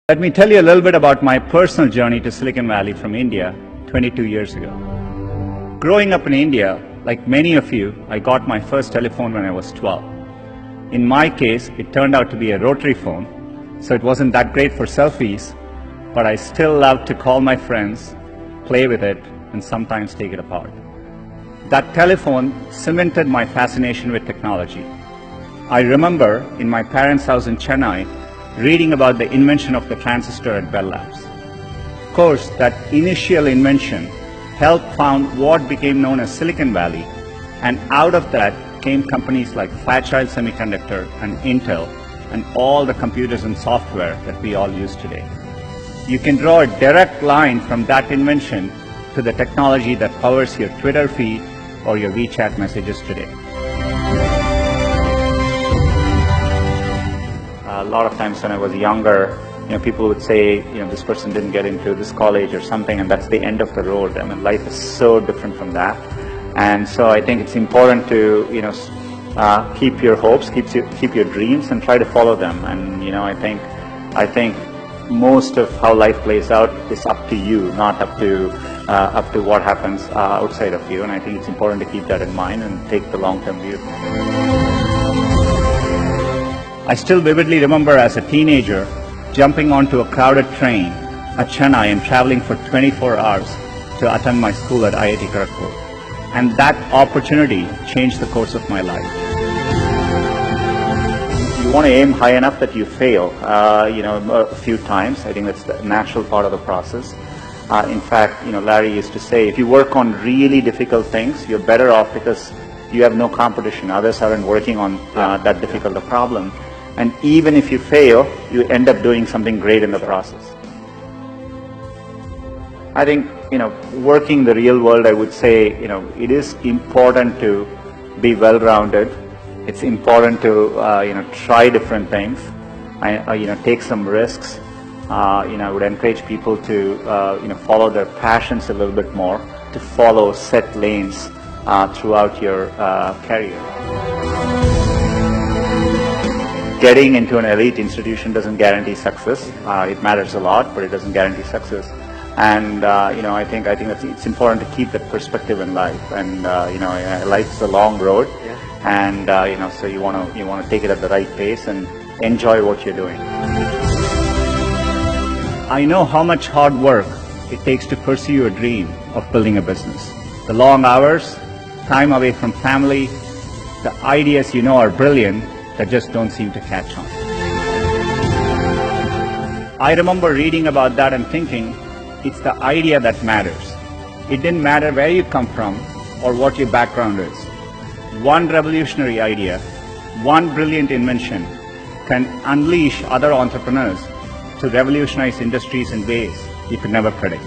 Let me tell you a little bit about my personal journey to Silicon Valley from India 22 years ago. Growing up in India, like many of you, I got my first telephone when I was 12. In my case, it turned out to be a rotary phone, so it wasn't that great for selfies, but I still loved to call my friends, play with it, and sometimes take it apart. That telephone cemented my fascination with technology. I remember in my parents' house in Chennai, reading about the invention of the transistor at Bell Labs. Of course, that initial invention helped found what became known as Silicon Valley, and out of that came companies like Fairchild Semiconductor and Intel, and all the computers and software that we all use today. You can draw a direct line from that invention to the technology that powers your Twitter feed or your WeChat messages today. A lot of times when I was younger, people would say, this person didn't get into this college or something, and that's the end of the road. I mean, life is so different from that. And so I think it's important to, keep your hopes, keep your dreams, and try to follow them. And, I think most of how life plays out is up to you, not up to what happens outside of you. And I think it's important to keep that in mind and take the long-term view. I still vividly remember as a teenager jumping onto a crowded train at Chennai and traveling for 24 hours to attend my school at IIT Kharagpur. And that opportunity changed the course of my life. You want to aim high enough that you fail, a few times. I think that's the natural part of the process. In fact, Larry used to say, if you work on really difficult things, you're better off because you have no competition. Others aren't working on that difficult a problem. And even if you fail, you end up doing something great in the process. I think, working the real world, I would say, it is important to be well-rounded. It's important to, try different things, take some risks. I would encourage people to, follow their passions a little bit more, to follow set lanes throughout your career. Getting into an elite institution doesn't guarantee success. It matters a lot, but it doesn't guarantee success. And I think it's important to keep that perspective in life. And life is a long road, and so you want to take it at the right pace and enjoy what you're doing. I know how much hard work it takes to pursue your dream of building a business. The long hours, time away from family, the ideas are brilliant that just don't seem to catch on. I remember reading about that and thinking, it's the idea that matters. It didn't matter where you come from or what your background is. One revolutionary idea, one brilliant invention can unleash other entrepreneurs to revolutionize industries in ways you could never predict.